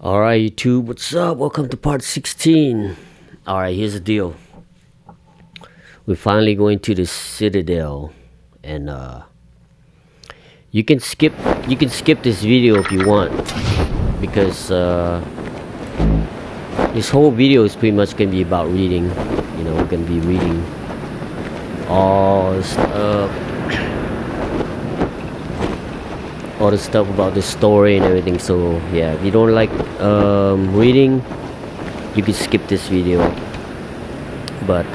Alright YouTube, what's up? Welcome to part 16. Alright, here's the deal. We're finally going to the citadel, and you can skip this video if you want, because this whole video is pretty much gonna be about reading. You know, we're gonna be reading all the stuff about the story and everything. So yeah, if you don't like reading, you can skip this video, but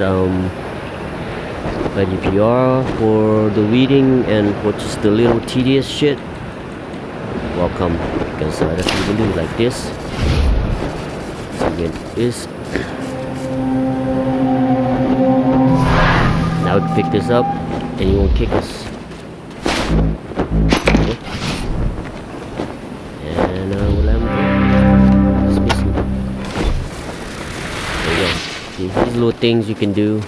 if you are for the reading and for just the little tedious shit, welcome, because that's what we do, like this. So again, this, now we can pick this up and he won't kick us. These little things you can do.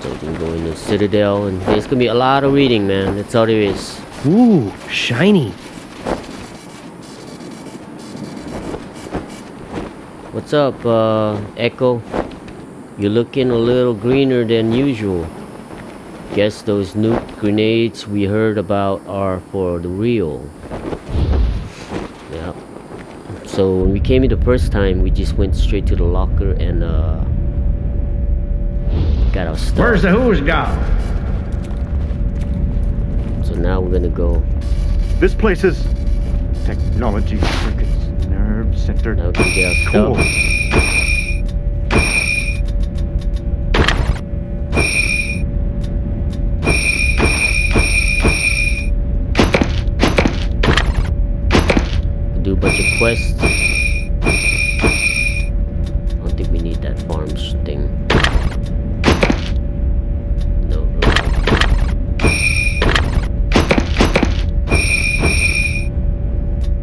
So you can go in the citadel, and there's gonna be a lot of reading, man. That's all there is. Ooh, shiny. What's up, Echo? You're looking a little greener than usual. Guess those nuke grenades we heard about are for the real. Yeah. So when we came in the first time, we just went straight to the locker and got our stuff. Where's the hose gone? So now we're gonna go. This place is technology circuits, nerve center. Now we can get our cool. stuff. Do a bunch of quests. I don't think we need that farm thing. No.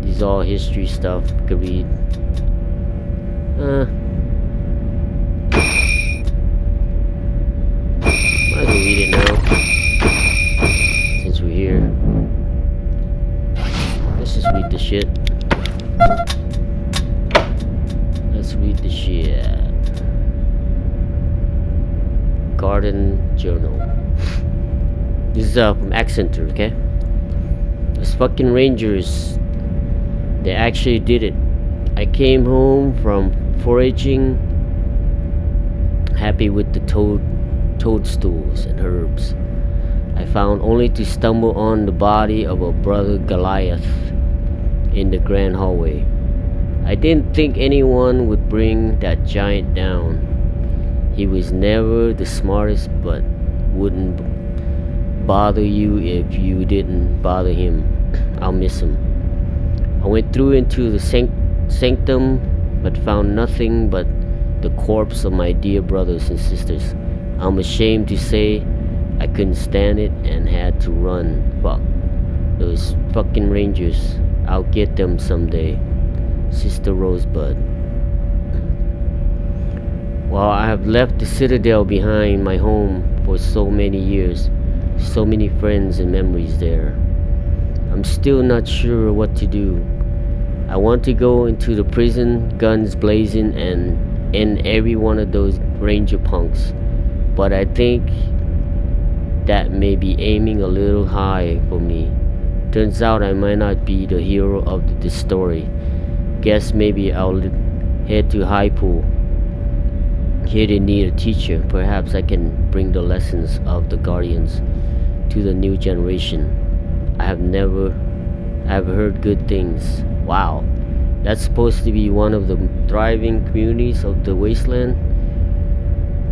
These are all history stuff. You can read. Might as well read it now, since we're here. Let's just read the shit. Let's read the shit. Garden Journal. This is from Accenter, okay? Those fucking rangers, they actually did it. I came home from foraging, happy with the toadstools and herbs I found, only to stumble on the body of a brother Goliath in the grand hallway. I didn't think anyone would bring that giant down. He was never the smartest, but wouldn't bother you if you didn't bother him. I'll miss him. I went through into the sanctum, but found nothing but the corpse of my dear brothers and sisters. I'm ashamed to say I couldn't stand it and had to run. Fuck those fucking rangers. I'll get them someday. Sister Rosebud. While I have left the citadel behind, my home, for so many years, so many friends and memories there, I'm still not sure what to do. I want to go into the prison, guns blazing, and end every one of those ranger punks, but I think that may be aiming a little high for me. Turns out I might not be the hero of the story. Guess maybe I'll head to High Pool. Here they need a teacher. Perhaps I can bring the lessons of the Guardians to the new generation. I've heard good things. Wow, that's supposed to be one of the thriving communities of the Wasteland?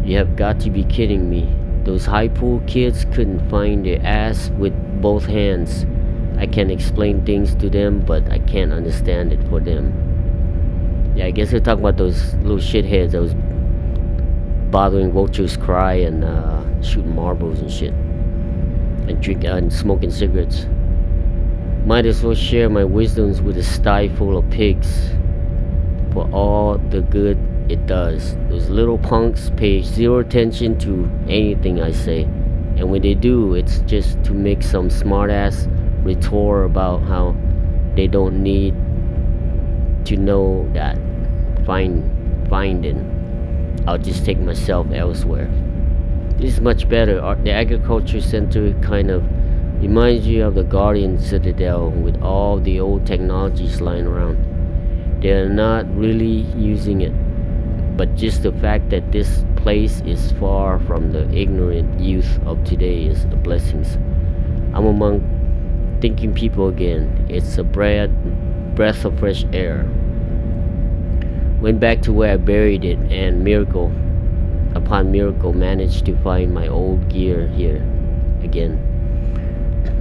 You have got to be kidding me. Those High Pool kids couldn't find their ass with both hands. I can explain things to them, but I can't understand it for them. Yeah, I guess they're talking about those little shitheads that was bothering Vulture's Cry and shooting marbles and shit, and and smoking cigarettes. Might as well share my wisdoms with a sty full of pigs, for all the good it does. Those little punks pay zero attention to anything I say, and when they do, it's just to make some smartass retort about how They don't need to know that. Finding. I'll just take myself elsewhere. This is much better. The agriculture center kind of reminds you of the Guardian Citadel with all the old technologies lying around. They're not really using it, but just the fact that this place is far from the ignorant youth of today is a blessing. I'm among thinking people again. It's a breath of fresh air. Went back to where I buried it, and miracle upon miracle managed to find my old gear here again.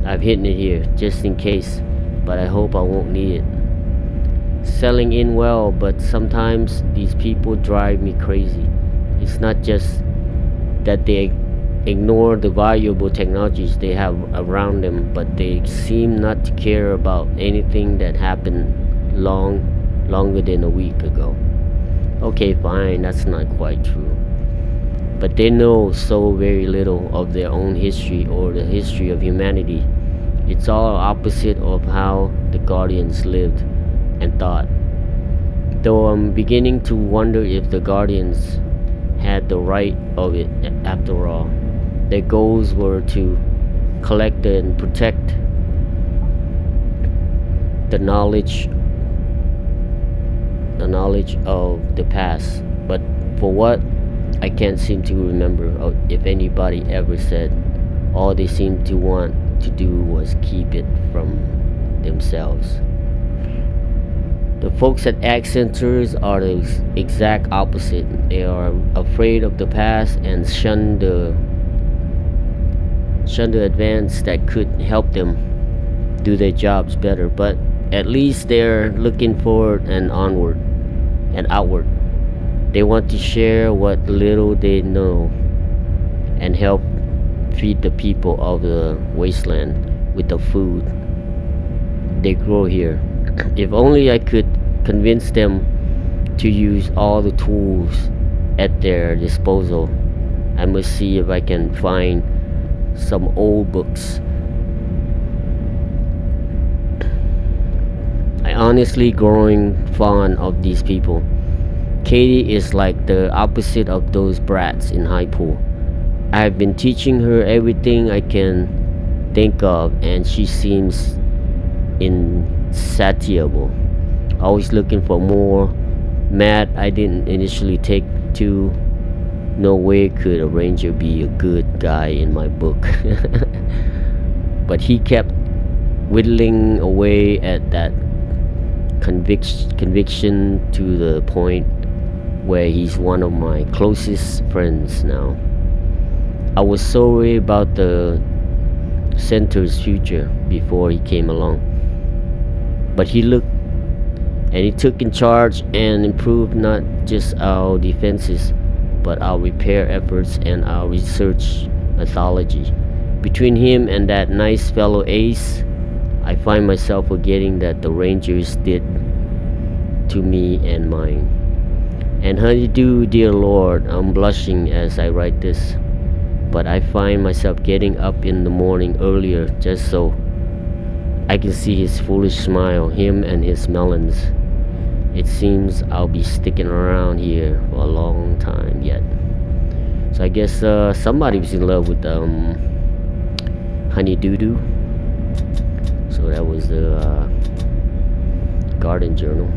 I've hidden it here just in case, but I hope I won't need it. Selling in well, but sometimes these people drive me crazy. It's not just that they ignore the valuable technologies they have around them, but they seem not to care about anything that happened longer than a week ago. Okay, fine, that's not quite true. But they know so very little of their own history or the history of humanity. It's all opposite of how the Guardians lived and thought. Though I'm beginning to wonder if the Guardians had the right of it after all. Their goals were to collect and protect the knowledge of the past. But for what? I can't seem to remember if anybody ever said. All they seemed to want to do was keep it from themselves. The folks at Ag Centers are the exact opposite. They are afraid of the past and shun the advance that could help them do their jobs better. But at least they're looking forward and onward and outward. They want to share what little they know and help feed the people of the Wasteland with the food they grow here. If only I could convince them to use all the tools at their disposal. I must see if I can find some old books. I honestly growing fond of these people. Katie is like the opposite of those brats in high pool. I have been teaching her everything I can think of, and she seems insatiable, always looking for more. Matt, I didn't initially take to. No way could a ranger be a good guy in my book. But he kept whittling away at that conviction to the point where he's one of my closest friends now. I was sorry about the center's future before he came along, but he took in charge and improved not just our defenses but our repair efforts and our research methodology. Between him and that nice fellow Ace, I find myself forgetting that the Rangers did to me and mine. And honeydew, dear Lord, I'm blushing as I write this, but I find myself getting up in the morning earlier just so I can see his foolish smile, him and his melons. It seems I'll be sticking around here for a long time yet. So I guess somebody was in love with Honeydew. So that was the Garden Journal.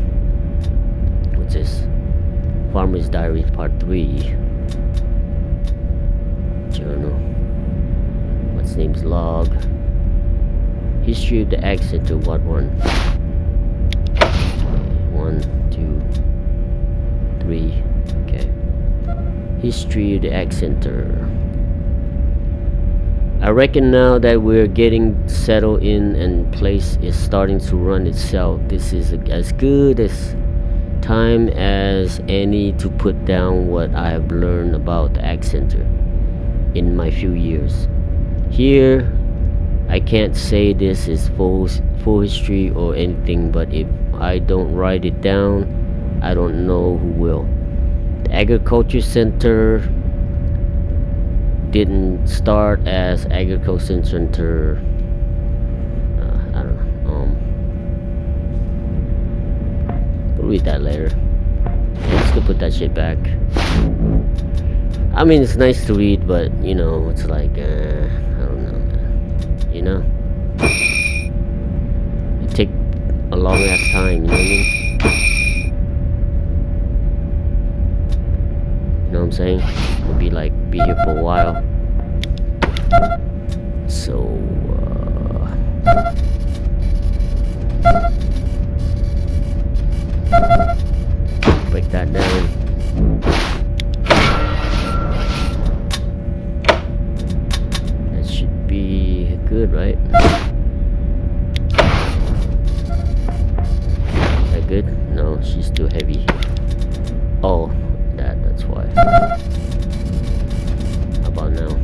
What's this? Farmer's Diary Part 3. Journal. What's name's log? History of the Ag Center. What one? 1, 2, 3. Okay. History of the Ag Center. I reckon now that we're getting settled in and place is starting to run itself, this is as good as time as any to put down what I have learned about the Ag Center in my few years. Here, I can't say this is full history or anything, but if I don't write it down, I don't know who will. The Agriculture Center didn't start as Agriculture Center. I don't know. read that later. I'm just gonna put that shit back. I mean, it's nice to read, but you know, it's like, I don't know, man. You know, it take a long ass time. You know what I mean? You know what I'm saying? We'll be here for a while. So, break that down. That should be good, right? Is that good? No, she's too heavy. Oh, that's why. How about now?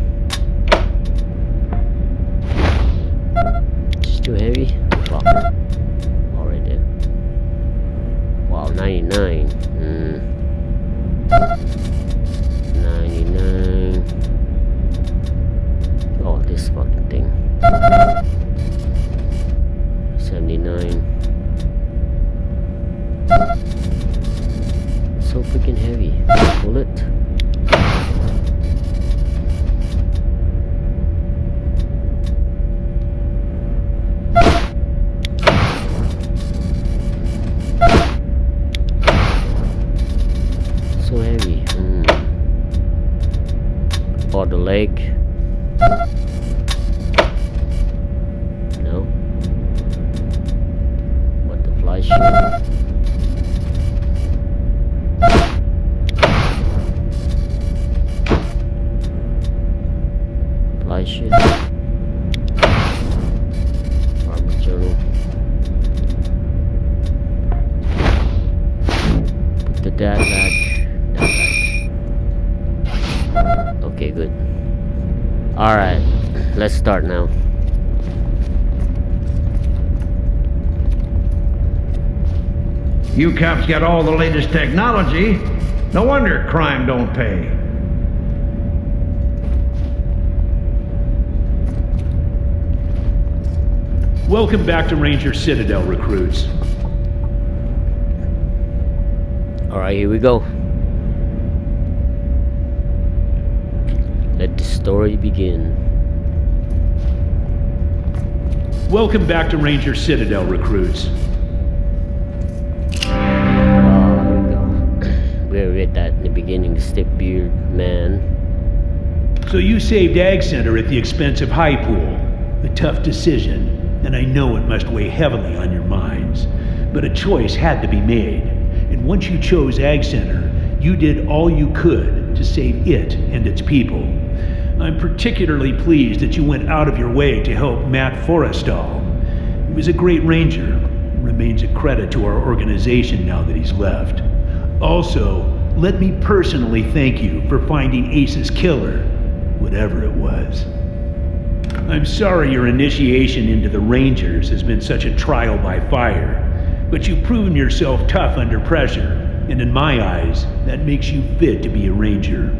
She's too heavy? Fuck. Alright there. Wow, 99. 99. Oh, this fucking thing. 79. So freaking heavy. Pull it. So heavy. Or the leg. No. What, the fly shit? Fly shit. Armor journal. Put the dad back. Okay, good. Alright, let's start now. You cops got all the latest technology. No wonder crime don't pay. Welcome back to Ranger Citadel, recruits. Alright, here we go. Let the story begin. Welcome back to Ranger Citadel, recruits. Oh, here we go. We read that in the beginning, the stiff beard man. So you saved Ag Center at the expense of High Pool. A tough decision, and I know it must weigh heavily on your minds. But a choice had to be made. And once you chose Ag Center, you did all you could to save it and its people. I'm particularly pleased that you went out of your way to help Matt Forrestal. He was a great ranger, and remains a credit to our organization now that he's left. Also, let me personally thank you for finding Ace's killer, whatever it was. I'm sorry your initiation into the Rangers has been such a trial by fire, but you've proven yourself tough under pressure, and in my eyes, that makes you fit to be a Ranger.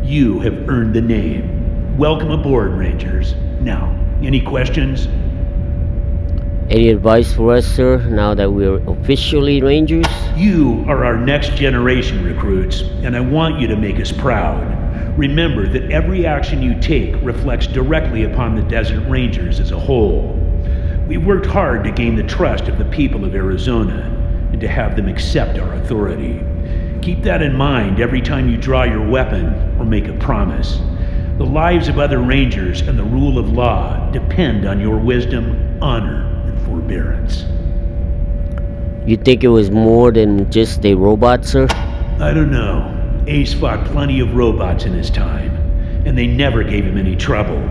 You have earned the name. Welcome aboard, Rangers. Now, any questions? Any advice for us, sir, now that we're officially Rangers? You are our next generation, recruits, and I want you to make us proud. Remember that every action you take reflects directly upon the Desert Rangers as a whole. We've worked hard to gain the trust of the people of Arizona and to have them accept our authority. Keep that in mind every time you draw your weapon or make a promise. The lives of other Rangers and the rule of law depend on your wisdom, honor, and forbearance. You think it was more than just a robot, sir? I don't know. Ace fought plenty of robots in his time, and they never gave him any trouble.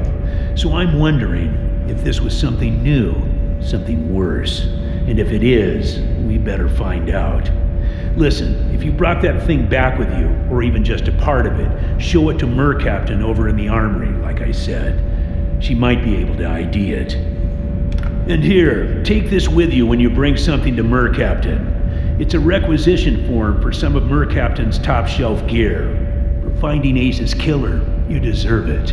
So I'm wondering if this was something new, something worse. And if it is, we better find out. Listen, if you brought that thing back with you, or even just a part of it, show it to Mercaptain over in the armory, like I said. She might be able to ID it. And here, take this with you when you bring something to Mercaptain. It's a requisition form for some of Mercaptain's top shelf gear. For finding Ace's killer, you deserve it.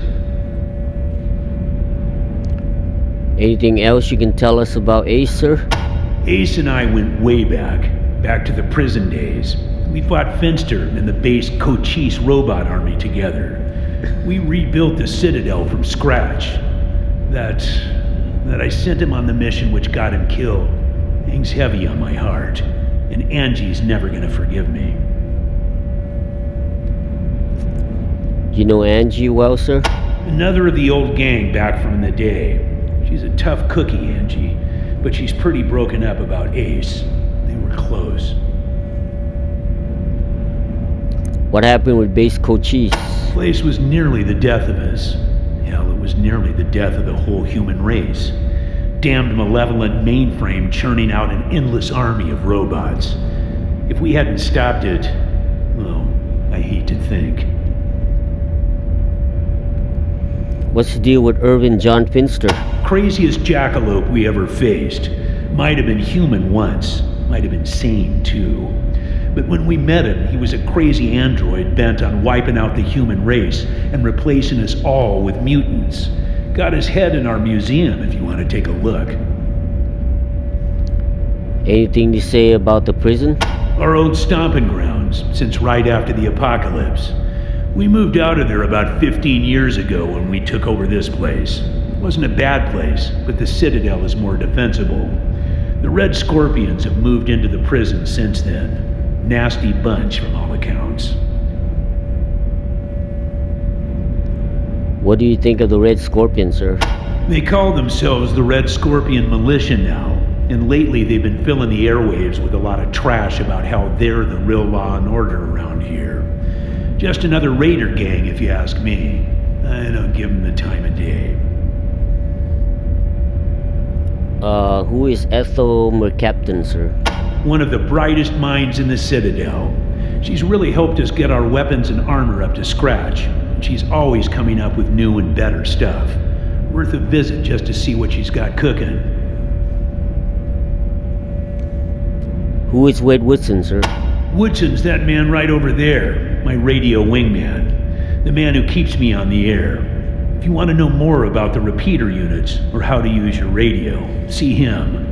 Anything else you can tell us about Ace, sir? Ace and I went way back. back to the prison days. We fought Finster and the base Cochise robot army together. We rebuilt the citadel from scratch. That I sent him on the mission which got him killed hangs heavy on my heart, and Angie's never gonna forgive me. You know Angie well, sir? Another of the old gang back from the day. She's a tough cookie, Angie, but she's pretty broken up about Ace. They were close. What happened with base Cochise? Place was nearly the death of us. Hell, it was nearly the death of the whole human race. Damned malevolent mainframe churning out an endless army of robots. If we hadn't stopped it, well, I hate to think. What's the deal with Irvin John Finster? Craziest jackalope we ever faced. Might have been human once. Might have been sane too. But when we met him, he was a crazy android bent on wiping out the human race and replacing us all with mutants. Got his head in our museum if you want to take a look. Anything to say about the prison? Our old stomping grounds, since right after the apocalypse. We moved out of there about 15 years ago when we took over this place. It wasn't a bad place, but the citadel is more defensible. The Red Scorpions have moved into the prison since then. Nasty bunch from all accounts. What do you think of the Red Scorpion, sir? They call themselves the Red Scorpion Militia now, and lately they've been filling the airwaves with a lot of trash about how they're the real law and order around here. Just another raider gang, if you ask me. I don't give them the time of day. Who is Ethel Mercaptan, sir? One of the brightest minds in the Citadel. She's really helped us get our weapons and armor up to scratch. And she's always coming up with new and better stuff. Worth a visit just to see what she's got cooking. Who is Wade Woodson, sir? Woodson's that man right over there, my radio wingman. The man who keeps me on the air. If you want to know more about the repeater units or how to use your radio, see him.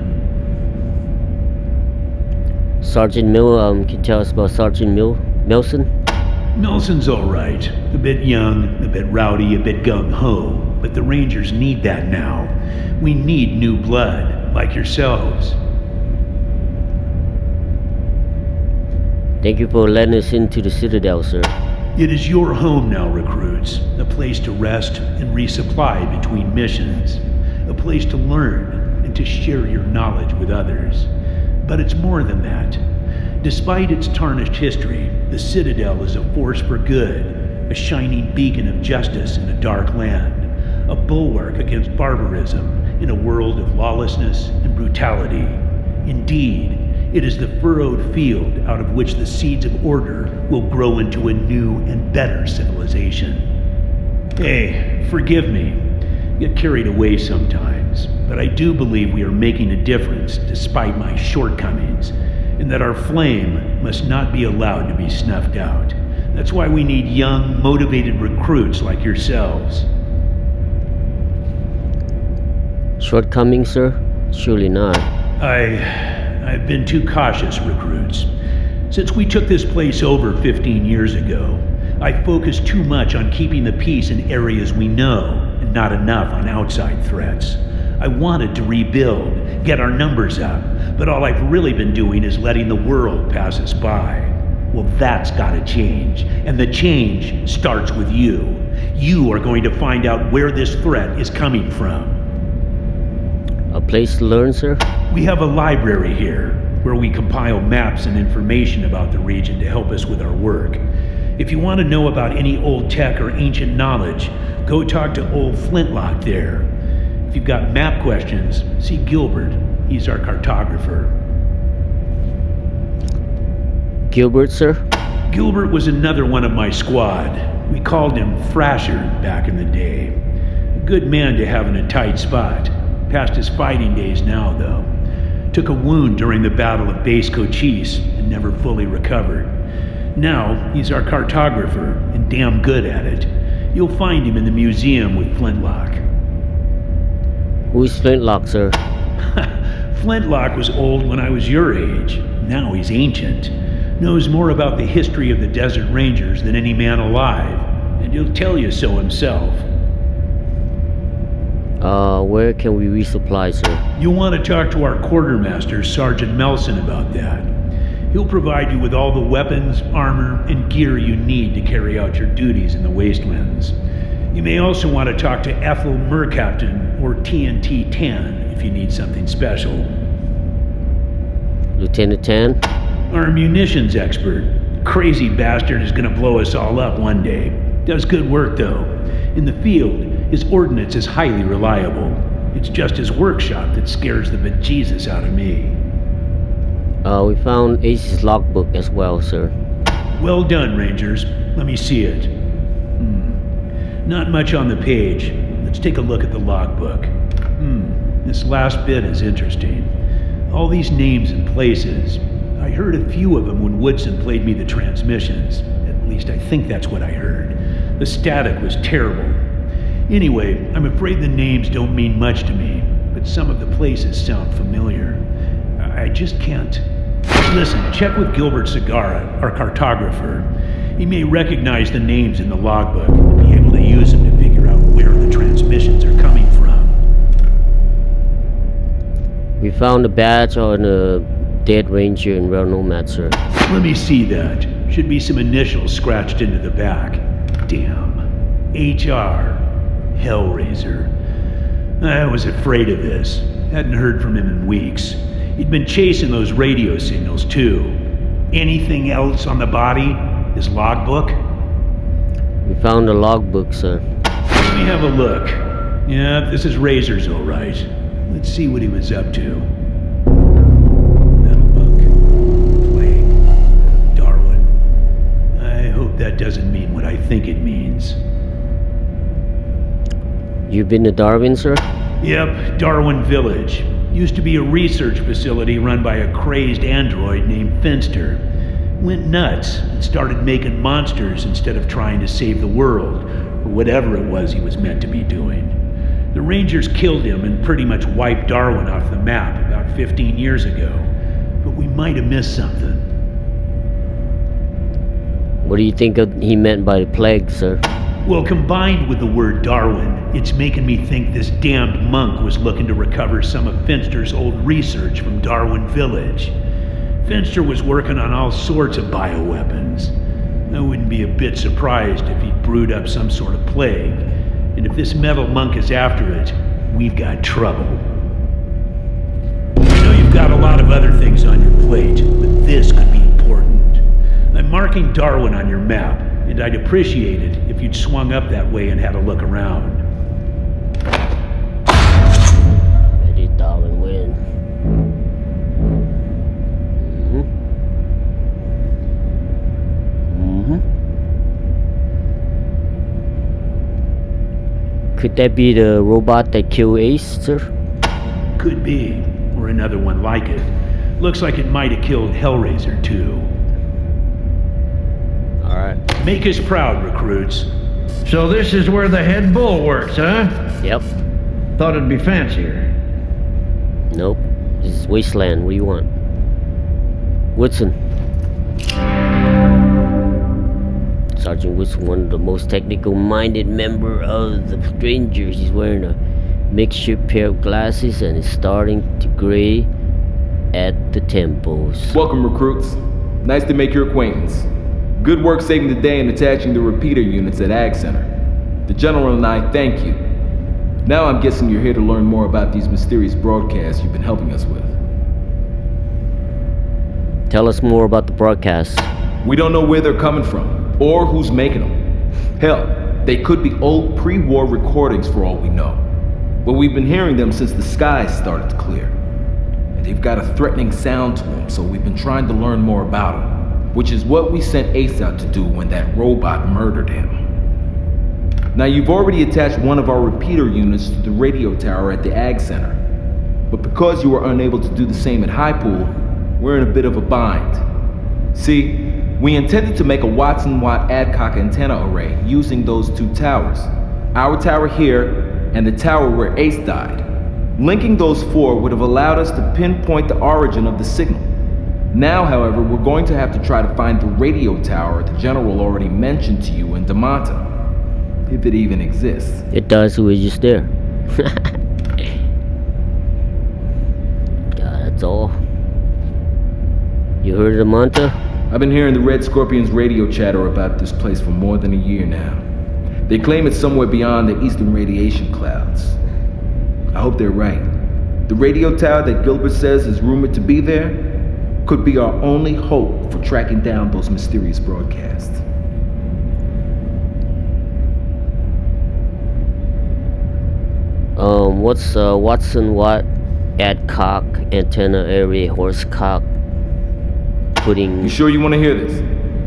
Sergeant Mill, can you tell us about Sergeant Milson? Nelson's all right. A bit young, a bit rowdy, a bit gung-ho. But the Rangers need that now. We need new blood, like yourselves. Thank you for letting us into the Citadel, sir. It is your home now, recruits. A place to rest and resupply between missions. A place to learn and to share your knowledge with others. But it's more than that. Despite its tarnished history, the Citadel is a force for good, a shining beacon of justice in a dark land, a bulwark against barbarism in a world of lawlessness and brutality. Indeed, it is the furrowed field out of which the seeds of order will grow into a new and better civilization. Hey, forgive me. Get carried away sometimes, but I do believe we are making a difference despite my shortcomings, and that our flame must not be allowed to be snuffed out. That's why we need young, motivated recruits like yourselves. Shortcomings, sir? Surely not. I've been too cautious, recruits. Since we took this place over 15 years ago, I focused too much on keeping the peace in areas we know, and not enough on outside threats. I wanted to rebuild, get our numbers up, but all I've really been doing is letting the world pass us by. Well, that's gotta change, and the change starts with you. You are going to find out where this threat is coming from. A place to learn, sir? We have a library here, where we compile maps and information about the region to help us with our work. If you want to know about any old tech or ancient knowledge, go talk to old Flintlock there. If you've got map questions, see Gilbert. He's our cartographer. Gilbert, sir? Gilbert was another one of my squad. We called him Thrasher back in the day. A good man to have in a tight spot. Past his fighting days now, though. Took a wound during the Battle of Base Cochise and never fully recovered. Now, he's our cartographer and damn good at it. You'll find him in the museum with Flintlock. Who is Flintlock, sir? Flintlock was old when I was your age. Now he's ancient. Knows more about the history of the Desert Rangers than any man alive, and he'll tell you so himself. Where can we resupply, sir? You'll want to talk to our quartermaster, Sergeant Melson, about that. He'll provide you with all the weapons, armor, and gear you need to carry out your duties in the Wastelands. You may also want to talk to Ethel Mercaptain or TNT-10 if you need something special. Lieutenant Tan? Our munitions expert. Crazy bastard is gonna blow us all up one day. Does good work, though. In the field, his ordnance is highly reliable. It's just his workshop that scares the bejesus out of me. We found Ace's logbook as well, sir. Well done, Rangers. Let me see it. Not much on the page. Let's take a look at the logbook. This last bit is interesting. All these names and places. I heard a few of them when Woodson played me the transmissions. At least I think that's what I heard. The static was terrible. Anyway, I'm afraid the names don't mean much to me, but some of the places sound familiar. I just can't. Listen, check with Gilbert Segarra, our cartographer. He may recognize the names in the logbook and be able to use them to figure out where the transmissions are coming from. We found a badge on a dead ranger in Rail Nomad, sir. Let me see that. Should be some initials scratched into the back. Damn. HR. Hellraiser. I was afraid of this. Hadn't heard from him in weeks. He'd been chasing those radio signals, too. Anything else on the body? His logbook? We found the logbook, sir. Let me have a look. Yeah, this is Razor's all right. Let's see what he was up to. Metal Monk. Plague. Darwin. I hope that doesn't mean what I think it means. You've been to Darwin, sir? Yep, Darwin Village. Used to be a research facility run by a crazed android named Finster. Went nuts and started making monsters instead of trying to save the world, or whatever it was he was meant to be doing. The Rangers killed him and pretty much wiped Darwin off the map about 15 years ago. But we might have missed something. What do you think he meant by the plague, sir? Well, combined with the word Darwin, it's making me think this damned monk was looking to recover some of Finster's old research from Darwin Village. Finster was working on all sorts of bioweapons. I wouldn't be a bit surprised if he'd brewed up some sort of plague. And if this metal monk is after it, we've got trouble. I know you've got a lot of other things on your plate, but this could be important. I'm marking Darwin on your map, and I'd appreciate it if you'd swung up that way and had a look around. Ready, Darwin, win. Could that be the robot that killed Ace, sir? Could be, or another one like it. Looks like it might have killed Hellraiser, too. Alright. Make us proud, recruits. So this is where the head bull works, huh? Yep. Thought it'd be fancier. Nope. This is Wasteland. What do you want? Woodson. Sergeant Woodson, one of the most technical-minded member of the Rangers. He's wearing a makeshift pair of glasses and is starting to gray at the temples. Welcome, recruits. Nice to make your acquaintance. Good work saving the day and attaching the repeater units at Ag Center. The General and I thank you. Now I'm guessing you're here to learn more about these mysterious broadcasts you've been helping us with. Tell us more about the broadcasts. We don't know where they're coming from, or who's making them. Hell, they could be old pre-war recordings for all we know. But we've been hearing them since the skies started to clear. And they've got a threatening sound to them, so we've been trying to learn more about them. Which is what we sent Ace out to do when that robot murdered him. Now you've already attached one of our repeater units to the radio tower at the Ag Center. But because you were unable to do the same at High Pool, we're in a bit of a bind. See, we intended to make a Watson-Watt Adcock antenna array using those two towers. Our tower here, and the tower where Ace died. Linking those four would have allowed us to pinpoint the origin of the signal. Now, however, we're going to have to try to find the radio tower the General already mentioned to you in Damanta. If it even exists. It does, we were just there. God, that's all. You heard of Damanta? I've been hearing the Red Scorpions radio chatter about this place for more than a year now. They claim it's somewhere beyond the eastern radiation clouds. I hope they're right. The radio tower that Gilbert says is rumored to be there could be our only hope for tracking down those mysterious broadcasts. What's Watson Watt Adcock antenna area horsecock putting? You sure you want to hear this?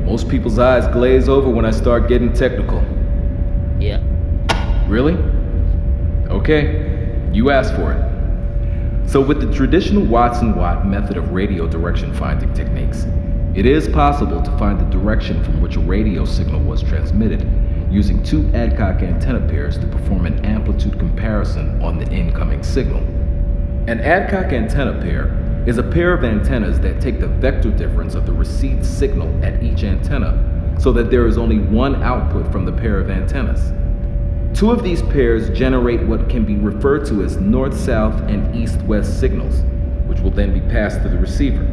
Most people's eyes glaze over when I start getting technical. Yeah. Really? Okay, you asked for it. So with the traditional Watson-Watt method of radio direction finding techniques, it is possible to find the direction from which a radio signal was transmitted using two Adcock antenna pairs to perform an amplitude comparison on the incoming signal. An Adcock antenna pair is a pair of antennas that take the vector difference of the received signal at each antenna so that there is only one output from the pair of antennas. Two of these pairs generate what can be referred to as north-south and east-west signals, which will then be passed to the receiver.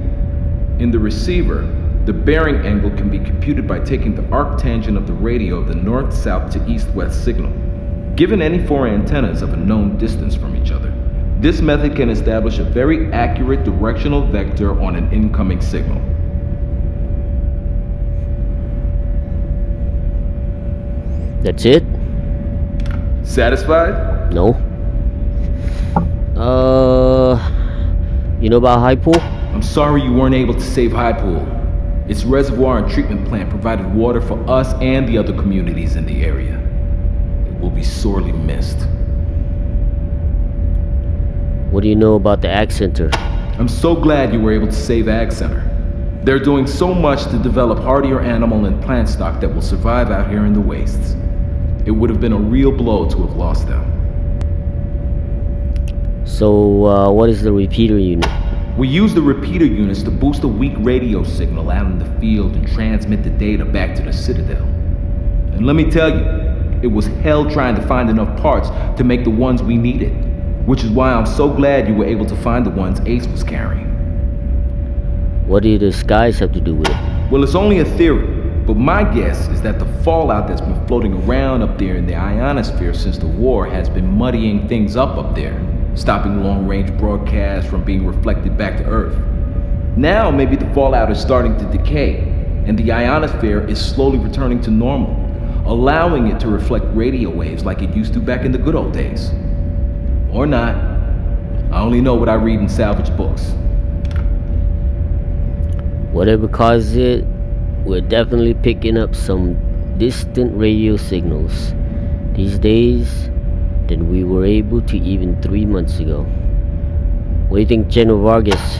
In the receiver, the bearing angle can be computed by taking the arctangent of the radio of the north-south to east-west signal. Given any four antennas of a known distance from each other, this method can establish a very accurate directional vector on an incoming signal. That's it? Satisfied? No. You know about High Pool? I'm sorry you weren't able to save High Pool. Its reservoir and treatment plant provided water for us and the other communities in the area. It will be sorely missed. What do you know about the Ag Center? I'm so glad you were able to save Ag Center. They're doing so much to develop hardier animal and plant stock that will survive out here in the wastes. It would have been a real blow to have lost them. So, what is the repeater unit? We use the repeater units to boost a weak radio signal out in the field and transmit the data back to the citadel. And let me tell you, it was hell trying to find enough parts to make the ones we needed, which is why I'm so glad you were able to find the ones Ace was carrying. What do the skies have to do with it? Well, it's only a theory, but my guess is that the fallout that's been floating around up there in the ionosphere since the war has been muddying things up there, stopping long-range broadcasts from being reflected back to Earth. Now maybe the fallout is starting to decay, and the ionosphere is slowly returning to normal, allowing it to reflect radio waves like it used to back in the good old days. Or not. I only know what I read in salvage books. Whatever caused it, we're definitely picking up some distant radio signals these days than we were able to even 3 months ago. What do you think, General Vargas?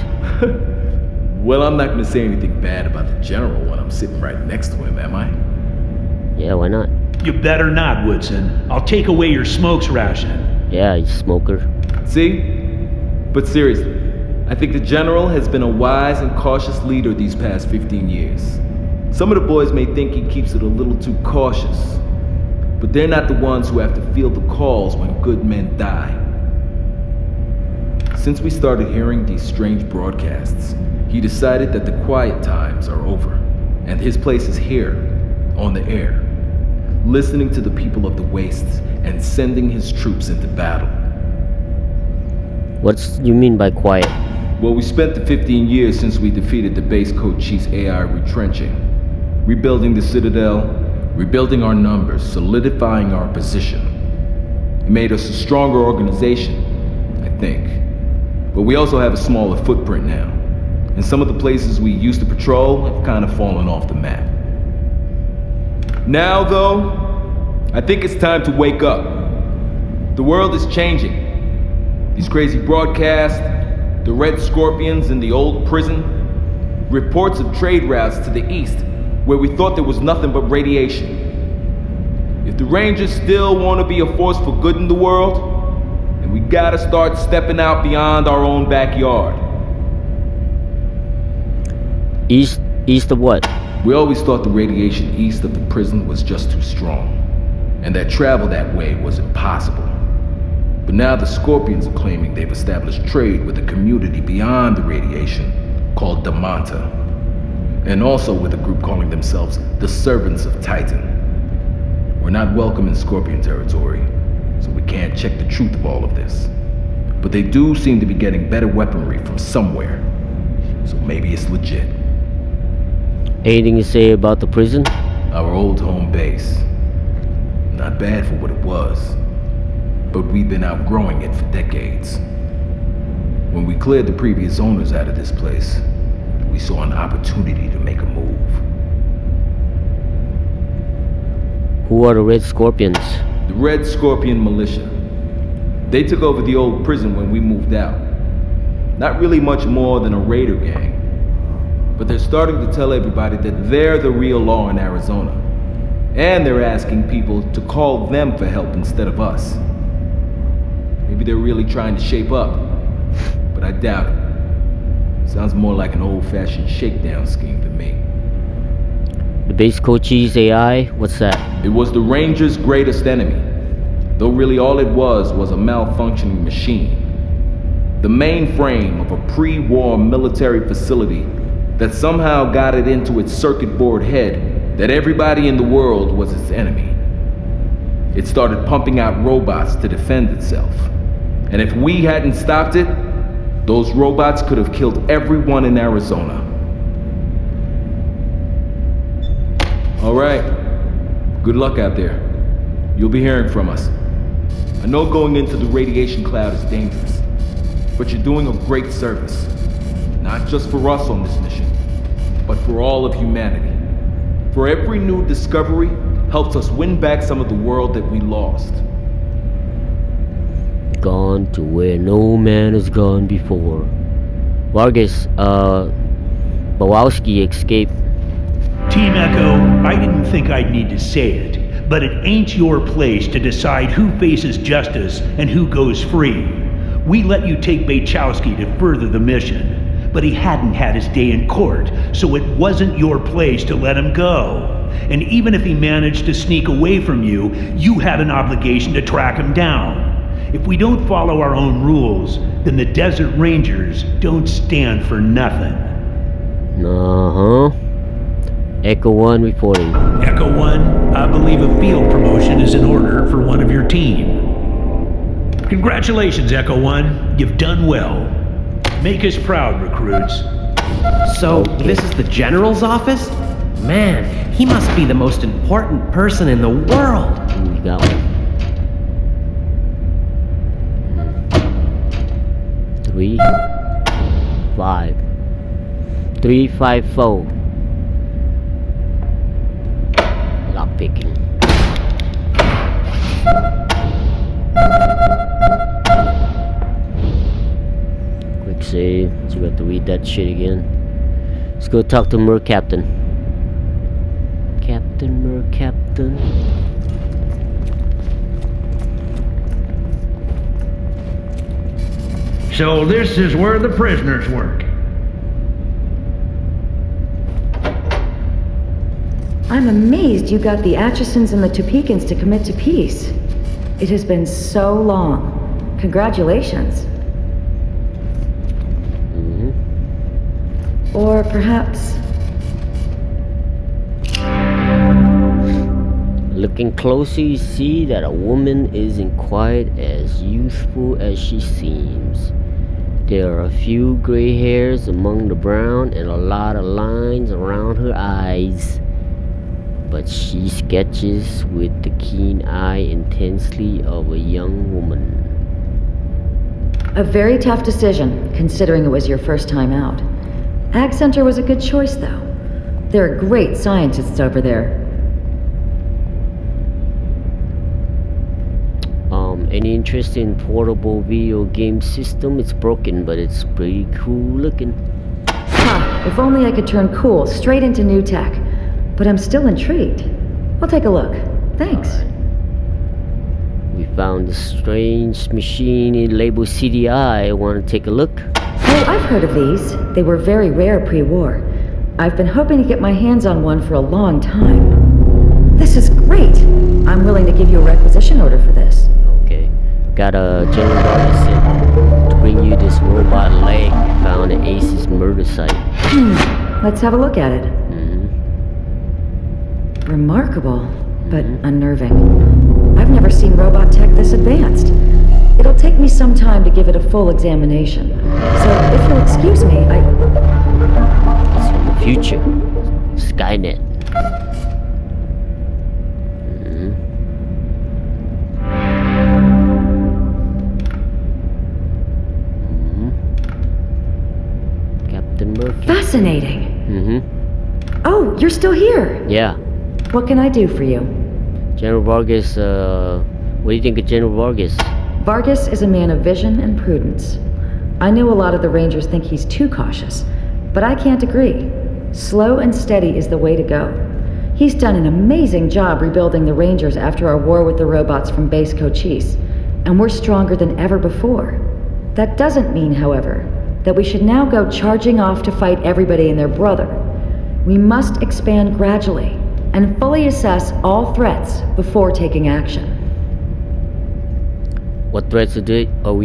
Well, I'm not going to say anything bad about the General when I'm sitting right next to him, am I? Yeah, why not? You better not, Woodson. I'll take away your smokes ration. Yeah, you smoker. See? But seriously, I think the General has been a wise and cautious leader these past 15 years. Some of the boys may think he keeps it a little too cautious, but they're not the ones who have to feel the calls when good men die. Since we started hearing these strange broadcasts, he decided that the quiet times are over, and his place is here, on the air, listening to the people of the wastes and sending his troops into battle. What you mean by quiet? Well, we spent the 15 years since we defeated the base code chief's AI retrenching, rebuilding the citadel, rebuilding our numbers, solidifying our position. It made us a stronger organization, I think. But we also have a smaller footprint now, and some of the places we used to patrol have kind of fallen off the map. Now, though, I think it's time to wake up. The world is changing. These crazy broadcasts, the Red Scorpions in the old prison, reports of trade routes to the east where we thought there was nothing but radiation. If the Rangers still want to be a force for good in the world, then We gotta start stepping out beyond our own backyard. East of what? We always thought the radiation east of the prison was just too strong, and that travel that way was impossible. But now the Scorpions are claiming they've established trade with a community beyond the radiation called Damanta, and also with a group calling themselves the Servants of Titan. We're not welcome in Scorpion territory, so we can't check the truth of all of this. But they do seem to be getting better weaponry from somewhere, so maybe it's legit. Anything to say about the prison? Our old home base. Not bad for what it was, but we've been outgrowing it for decades. When we cleared the previous owners out of this place, we saw an opportunity to make a move. Who are the Red Scorpions? The Red Scorpion Militia. They took over the old prison when we moved out. Not really much more than a raider gang. But they're starting to tell everybody that they're the real law in Arizona. And they're asking people to call them for help instead of us. Maybe they're really trying to shape up, but I doubt it. Sounds more like an old-fashioned shakedown scheme to me. The base Cochise AI? What's that? It was the Rangers' greatest enemy, though really all it was a malfunctioning machine. The mainframe of a pre-war military facility that somehow got it into its circuit board head that everybody in the world was its enemy. It started pumping out robots to defend itself. And if we hadn't stopped it, those robots could have killed everyone in Arizona. All right. Good luck out there. You'll be hearing from us. I know going into the radiation cloud is dangerous, but you're doing a great service. Not just for us on this mission, but for all of humanity. For every new discovery helps us win back some of the world that we lost. Gone to where no man has gone before. Vargas, Bawowski escaped. Team Echo, I didn't think I'd need to say it, but it ain't your place to decide who faces justice and who goes free. We let you take Bachowski to further the mission, but he hadn't had his day in court, so it wasn't your place to let him go. And even if he managed to sneak away from you, you had an obligation to track him down. If we don't follow our own rules, then the Desert Rangers don't stand for nothing. Uh-huh. Echo 1 reporting. Echo 1, I believe a field promotion is in order for one of your team. Congratulations, Echo 1. You've done well. Make us proud, recruits. So, this is the General's office? Man, he must be the most important person in the world. Ooh, we got one. 3, 5. 354. Lockpicking. Quick save. So we have to read that shit again. Let's go talk to Mer Captain. Mer Captain. So this is where the prisoners work. I'm amazed you got the Atchisons and the Topekans to commit to peace. It has been so long. Congratulations. Or perhaps... Looking closer, you see that a woman isn't quite as youthful as she seems. There are a few gray hairs among the brown and a lot of lines around her eyes. But she sketches with the keen eye intensely of a young woman. A very tough decision, considering it was your first time out. Ag Center was a good choice, though. There are great scientists over there. Any interest in portable video game system? It's broken, but it's pretty cool looking. If only I could turn cool straight into new tech. But I'm still intrigued. I'll take a look. Thanks. We found a strange machine labeled CDI. Want to take a look? Oh, I've heard of these. They were very rare pre-war. I've been hoping to get my hands on one for a long time. This is great. I'm willing to give you a requisition order for this. Okay. Got a General Vargas sent to bring you this robot leg we found at Ace's murder site. Let's have a look at it. Remarkable, but unnerving. I've never seen robot tech this advanced. It'll take me some time to give it a full examination. So, if you'll excuse me, It's from the future. Skynet. Captain Murphy. Fascinating. Oh, you're still here. Yeah. What can I do for you? General Vargas, what do you think of General Vargas? Vargas is a man of vision and prudence. I know a lot of the Rangers think he's too cautious, but I can't agree. Slow and steady is the way to go. He's done an amazing job rebuilding the Rangers after our war with the robots from Base Cochise, and we're stronger than ever before. That doesn't mean, however, that we should now go charging off to fight everybody and their brother. We must expand gradually and fully assess all threats before taking action. What threats we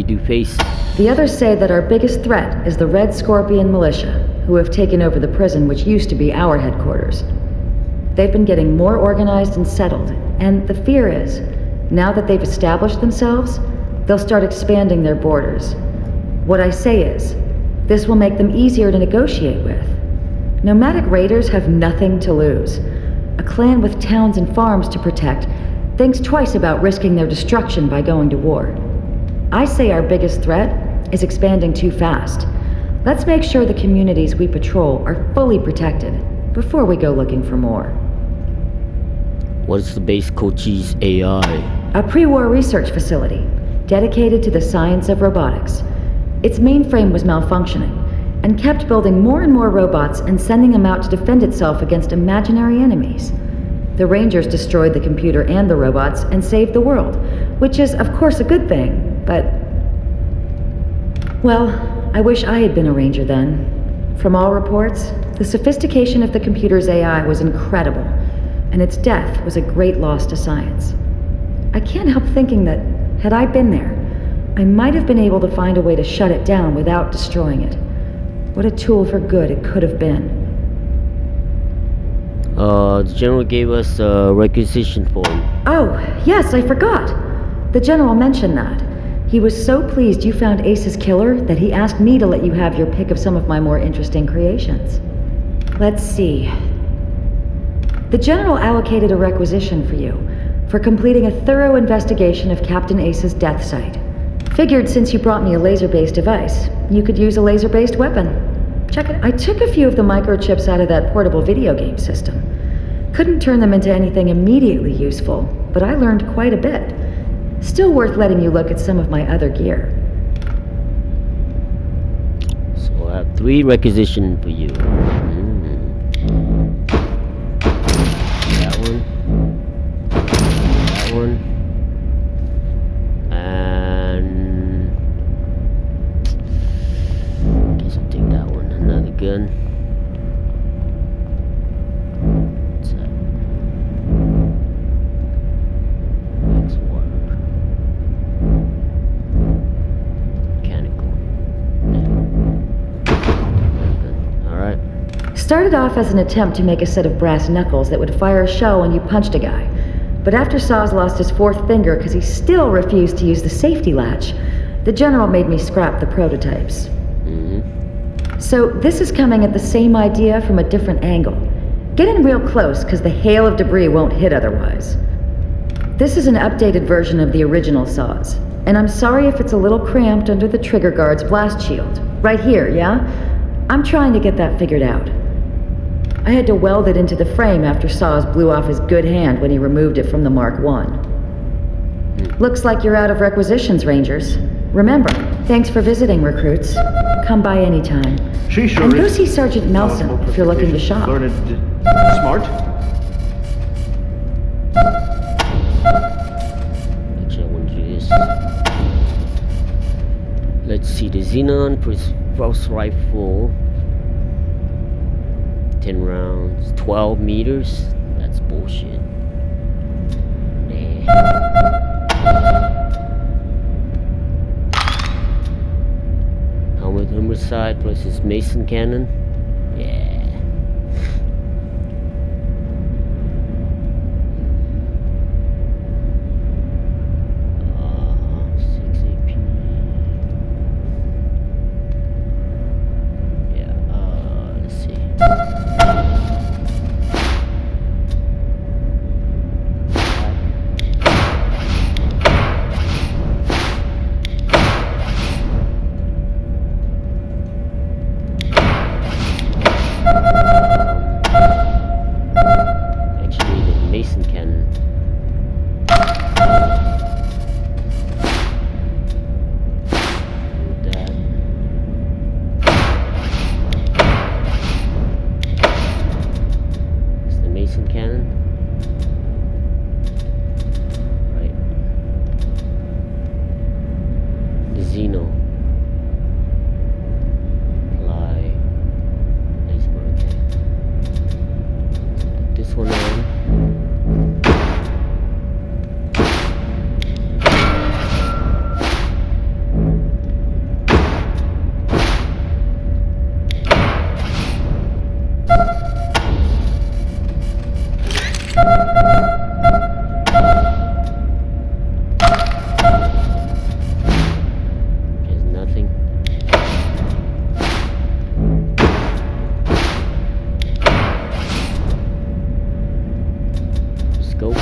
do face? The others say that our biggest threat is the Red Scorpion militia, who have taken over the prison which used to be our headquarters. They've been getting more organized and settled, and the fear is, now that they've established themselves, they'll start expanding their borders. What I say is, this will make them easier to negotiate with. Nomadic raiders have nothing to lose. A clan with towns and farms to protect thinks twice about risking their destruction by going to war. I say our biggest threat is expanding too fast. Let's make sure the communities we patrol are fully protected before we go looking for more. What is the Base Cochise AI? A pre-war research facility dedicated to the science of robotics. Its mainframe was malfunctioning and kept building more and more robots and sending them out to defend itself against imaginary enemies. The Rangers destroyed the computer and the robots and saved the world, which is, of course, a good thing, but... Well, I wish I had been a Ranger then. From all reports, the sophistication of the computer's AI was incredible, and its death was a great loss to science. I can't help thinking that, had I been there, I might have been able to find a way to shut it down without destroying it. What a tool for good it could have been. The General gave us a requisition form. Oh, yes, I forgot. The General mentioned that. He was so pleased you found Ace's killer that he asked me to let you have your pick of some of my more interesting creations. Let's see. The General allocated a requisition for you for completing a thorough investigation of Captain Ace's death site. Figured since you brought me a laser-based device, you could use a laser-based weapon. Check it. I took a few of the microchips out of that portable video game system. Couldn't turn them into anything immediately useful, but I learned quite a bit. Still worth letting you look at some of my other gear. So I have 3 requisitions for you. That one. That one. And... guess I'll take that one. Another gun. What's that? Max water. Mechanical. Alright. Started off as an attempt to make a set of brass knuckles that would fire a shell when you punched a guy. But after Saz lost his 4th finger because he still refused to use the safety latch, the General made me scrap the prototypes. So this is coming at the same idea from a different angle. Get in real close because the hail of debris won't hit otherwise. This is an updated version of the original Saz, and I'm sorry if it's a little cramped under the trigger guard's blast shield. Right here, yeah? I'm trying to get that figured out. I had to weld it into the frame after Saz blew off his good hand when he removed it from the Mark I. Looks like you're out of requisitions, Rangers. Remember, thanks for visiting, recruits. Come by anytime. She sure And go is. see Sergeant Nelson if you're looking to shop. Learned, smart. Actually, I want to Xenon pulse rifle. 10 rounds. 12 meters? That's bullshit. Nah. Helmet homicide plus his Mason cannon. Yeah. 6 AP. Yeah, let's see. Actually, the Mason cannon. Do that. It's the Mason cannon. Right. The Xeno. Apply. Nice work. Put this one on. There's nothing. Scope.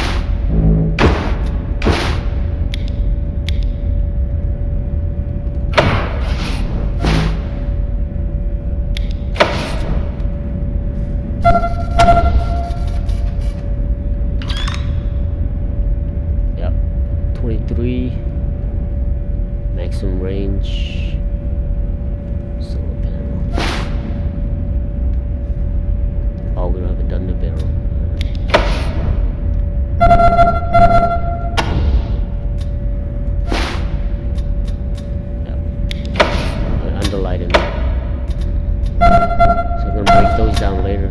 Yep. 23. Maximum range. Solar panel. Oh, we don't have a thunder barrel. Yep. Underlight him. So we're gonna break those down later.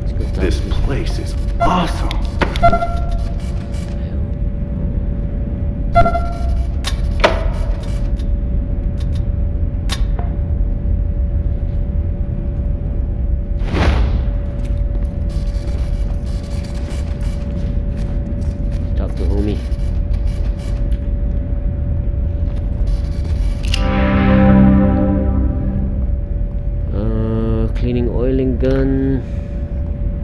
Let's go down This to- place is awesome. Talk to homie. Cleaning oil and gun.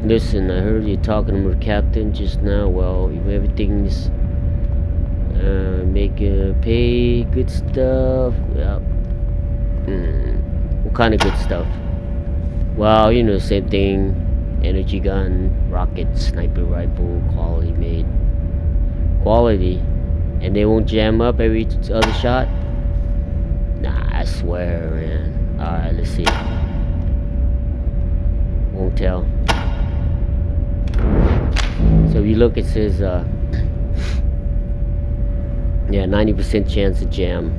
Listen, I heard you talking to my captain just now. Well, if everything's make pay good stuff. Yeah. What kind of good stuff? Well, you know, same thing. Energy gun, rocket, sniper rifle, quality made. Quality, and they won't jam up every other shot. Nah, I swear, man. All right, let's see. Won't tell. So if you look, it says, yeah, 90% chance to jam.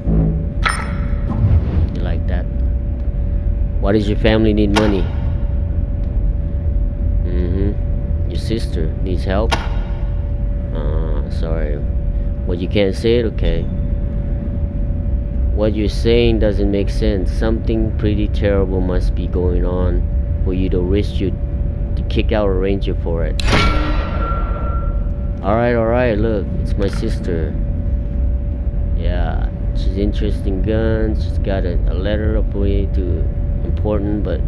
You like that? Why does your family need money? Your sister needs help? Sorry. Well, you can't say it? Okay. What you're saying doesn't make sense. Something pretty terrible must be going on for you to risk you to kick out a ranger for it. Alright, look, it's my sister. Yeah, she's interested in guns. She's got a letter up way to important, but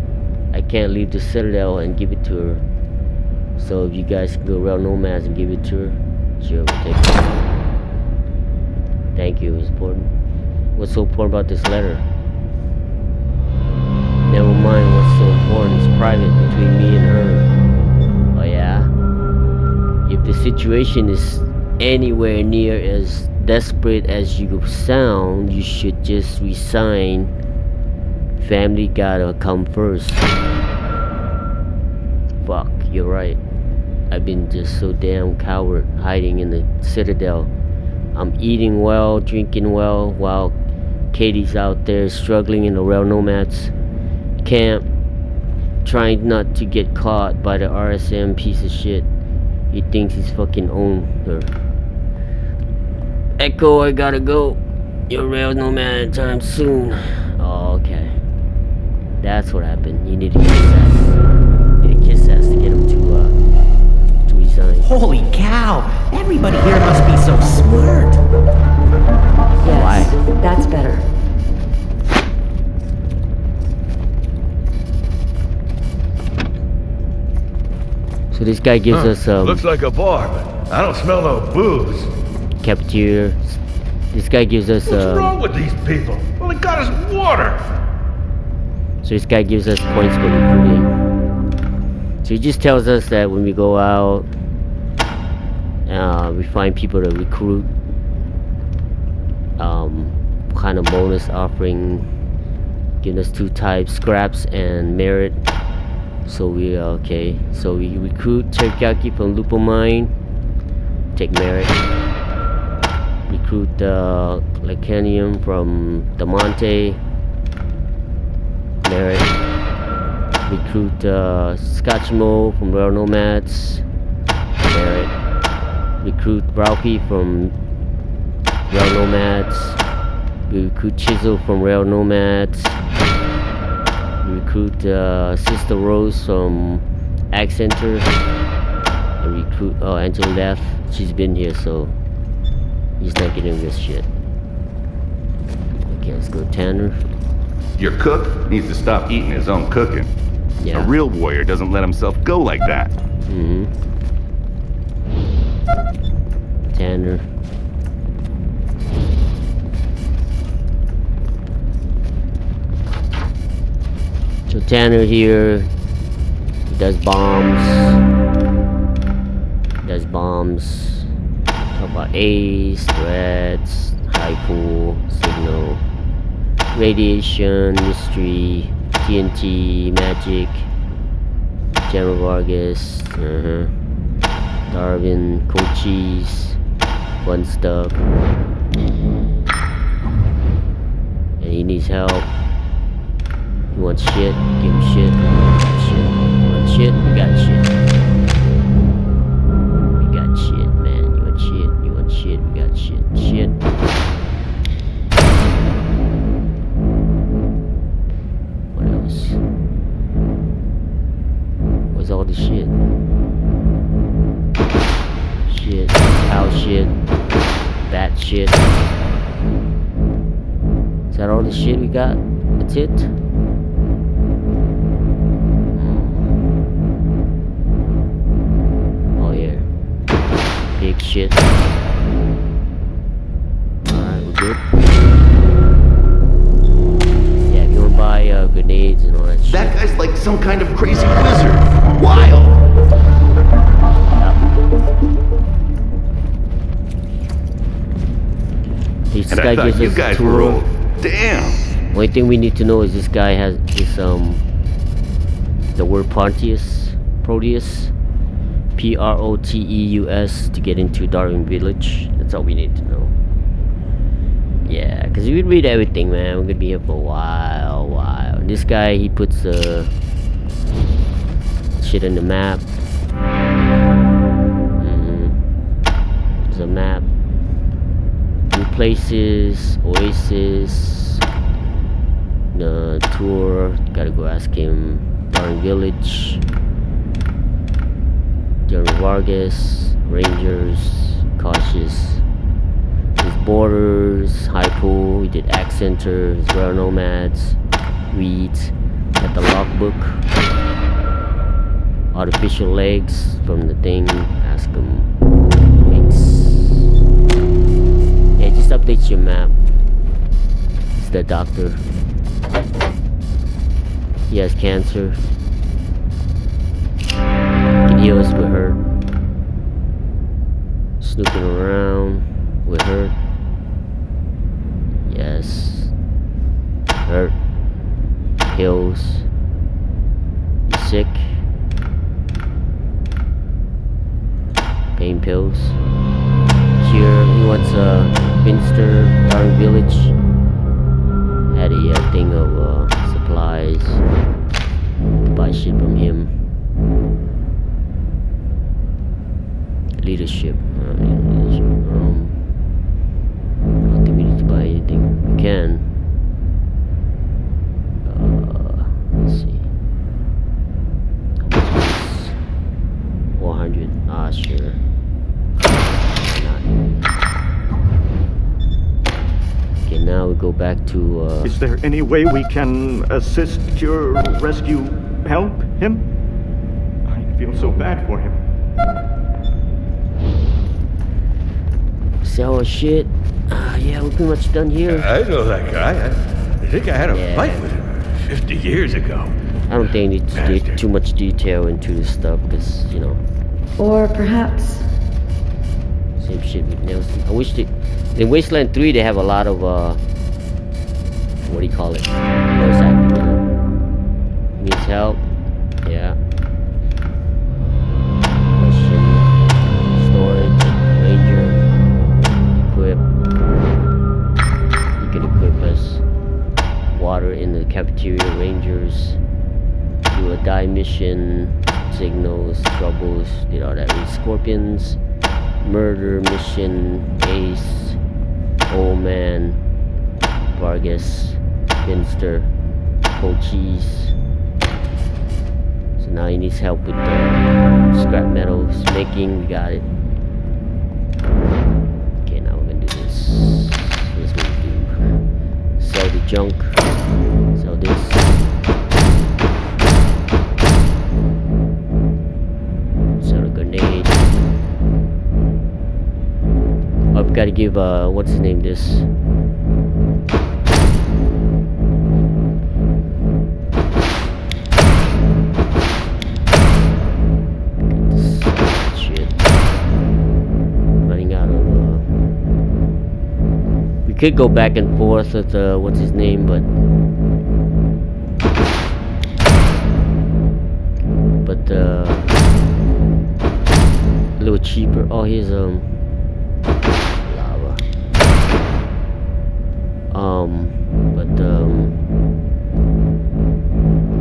I can't leave the citadel and give it to her. So if you guys can go around nomads and give it to her, she'll take it. Thank you, it's important. What's so important about this letter? Never mind what's so important, it's private between me and her. Oh yeah? If the situation is anywhere near as desperate as you sound, you should just resign. Family gotta come first. Fuck, you're right. I've been just so damn coward hiding in the citadel I'm eating well, drinking well, while Katie's out there struggling in the Rail Nomads camp, trying not to get caught by the RSM piece of shit. He thinks he's fucking owned her. Echo, I gotta go. Your Rail Nomad time soon. Oh, okay. That's what happened. You need to kiss ass. You need to kiss ass to get him to resign. Holy cow! Everybody here must be so smart. Yes, Why? that's better. So this guy gives us Looks like a bar, but I don't smell no booze. cafeteria. This guy gives us What's wrong with these people? All they got is water. so this guy gives us points for recruiting. So he just tells us that when we go out, we find people to recruit. What kind of bonus offering? Giving us 2 types, scraps and merit. So we okay. So we recruit teriyaki from Lupo Mine. Take merit. Recruit Lacanium from Damonte. Merit. Recruit Scotchmo from Rail Nomads. Merit. Recruit Raupi from Rail Nomads. We recruit Chisel from Rail Nomads. We recruit Sister Rose from Ag Center. And recruit Angela left. She's been here, so he's not getting this shit. Okay, let's go Tanner. Your cook needs to stop eating his own cooking. Yeah. A real warrior doesn't let himself go like that. Tanner. So Tanner here, he does bombs. Talk about Ace, threats, high pool, signal, radiation, mystery, TNT, magic, General Vargas, Darwin, Cochise, fun stuff. And he needs help. You want shit? Give him shit. You want shit? We got shit. We got shit, man. You want shit? You want shit? We got shit. Shit. What else? Where's all the shit? Shit. Cow shit. Bat shit. Is that all the shit we got? That's it? Big shit. Alright, we're good. Yeah, if you wanna buy grenades and all that shit. That guy's like some kind of crazy wizard. Wild. This And guy I thought gives you us a guys were tour. old. Damn. Only thing we need to know is this guy has this the word Proteus, Proteus, to get into Darwin Village. That's all we need to know. Yeah, because we read everything, man. We're gonna be here for a while. This guy, he puts shit in the map. There's a map. New places, Oasis, the tour. Gotta go ask him. Darwin Village. General Vargas, Rangers, Cautious, his Borders, High Pool, we did Ag Center, his Rail Nomads, Weeds, got the logbook, artificial legs from the thing, ask him, yeah, just updates your map. It's the doctor, he has cancer. Heal us with hurt. Snooping around with hurt. Yes. Hurt. Heals. You sick? Pain pills. here. He wants Finster, Dark Village. Had a thing of supplies. Buy shit from him. Leadership. I don't think we need to buy anything. We can. Let's see. How much is this? 400. Ah, sure. Okay, now we go back to. Is there any way we can assist your rescue? Help him? I feel so bad for him. Sell our shit. Yeah, we're pretty much done here. I know that guy. I think I had a Yeah. fight with him 50 years ago. I don't think I need to dig too much detail into this stuff because, you know, Or perhaps same shit with Nelson. I wish in Wasteland 3 they have a lot of what do you call it? Voice acting, you know? Needs help. Yeah. Question. Storage. Ranger. Equip. You can equip us. Water in the cafeteria. Rangers. Do a die mission. Signals. Troubles. Did all that with Scorpions. Murder mission. Ace. Old Man. Vargas. Finster. Cold Cheese. So now he needs help with the scrap metals making. We got it. Okay, now we're gonna do this. Here's what we do. Sell the junk. Sell this. Sell a grenade. Oh, I've got to give what's his name this. Could go back and forth with what's his name, but a little cheaper. Oh, here's lava.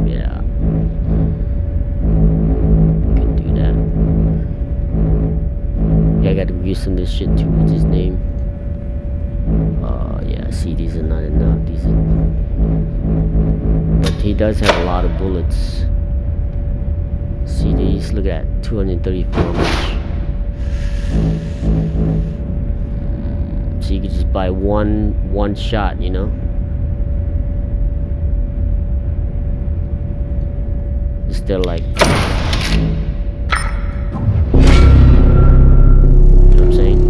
Yeah, can do that. Yeah, I got to use some of this shit too. What's his name? Yeah, see, these are not enough. These are, but he does have a lot of bullets. See these? Look at that, 234 much. So you could just buy one shot, you know. Instead of like, you know what I'm saying?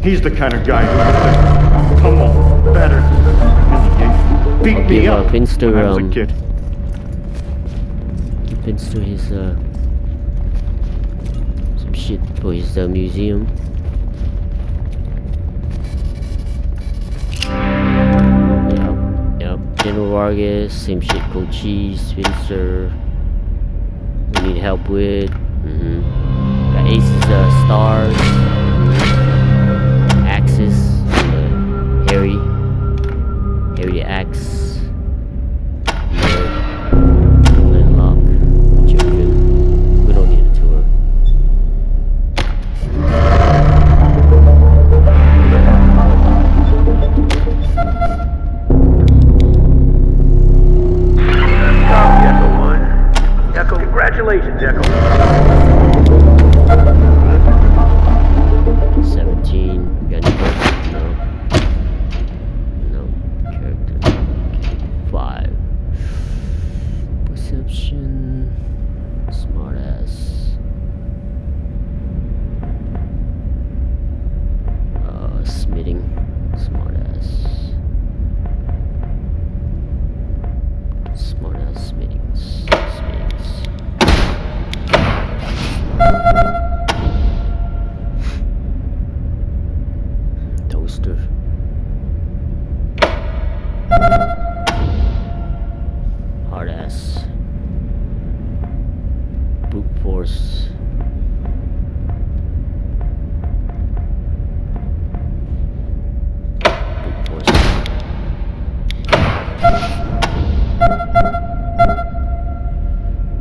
He's the kind of guy who come on better. And he beat me up Finster, when I was a kid. Finster his some shit for his museum. Yep. General Vargas, same shit. Cold Cheese, Finster. We need help with. Got Ace's stars. Harry the Axe, Linlock, children. We don't need a tour. Copy, Echo 1. Echo, congratulations, Echo. 17, got any questions? No. Character. 5. Perception. Smartass. Smithing. Smartass. Smartass smittings.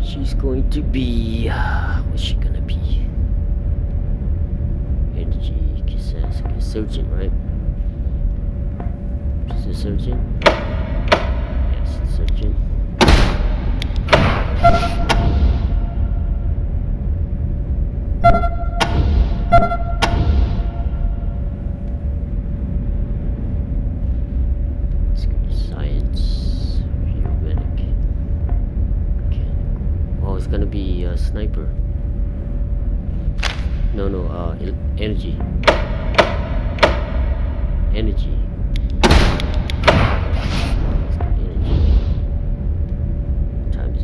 She's going to be... what's she gonna be? Energy, says surgeon, right? She's a surgeon? Yes, surgeon. It's gonna be science, medic. Okay. Oh, it's gonna be a sniper. No, energy. Energy. Times.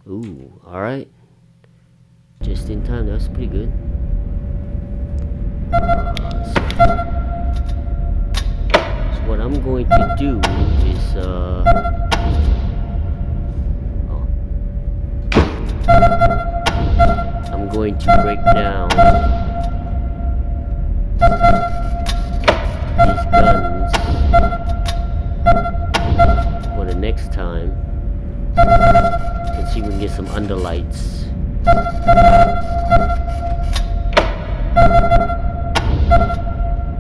Ooh, alright. Just in time, that's pretty good. So what I'm going to do is, I'm going to break down these guns for the next time. Let's see if we can get some underlights.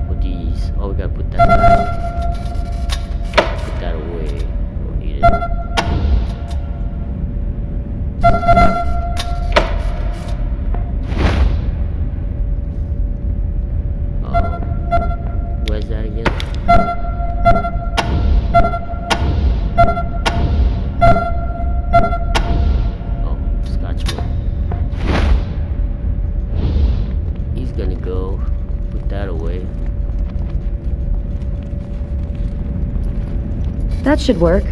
For these, oh, we gotta put that back. Put that away. Don't need it. Where's that again? Oh, Scotchman. He's gonna go put that away. That should work.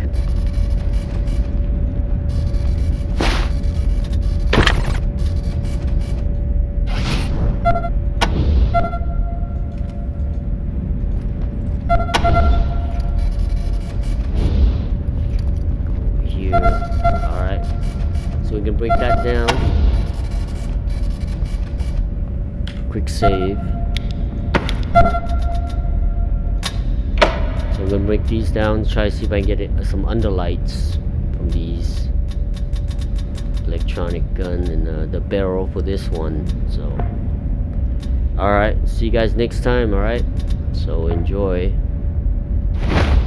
Here. Alright. So we can break that down. Quick save. So I'm gonna break these down, try to see if I can get some underlights from these electronic gun and the barrel for this one. So alright, see you guys next time, alright? So enjoy.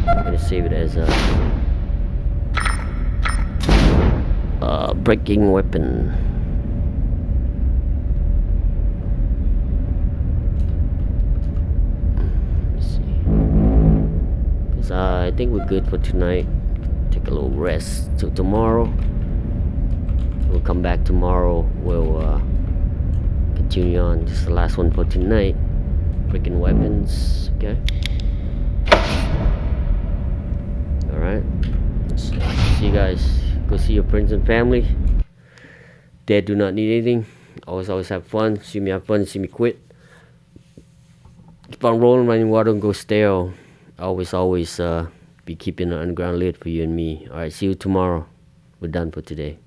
I'm gonna save it as a breaking weapon. Let's see. Cause I think we're good for tonight. Take a little rest till tomorrow. We'll come back tomorrow. We'll continue on. This is the last one for tonight. Breaking weapons. Okay. Alright. See you guys. Go see your friends and family. Dead do not need anything. Always have fun. See me have fun, see me quit. Keep on rolling, running water, and go stale. Always be keeping the underground lit for you and me. Alright, see you tomorrow. We're done for today.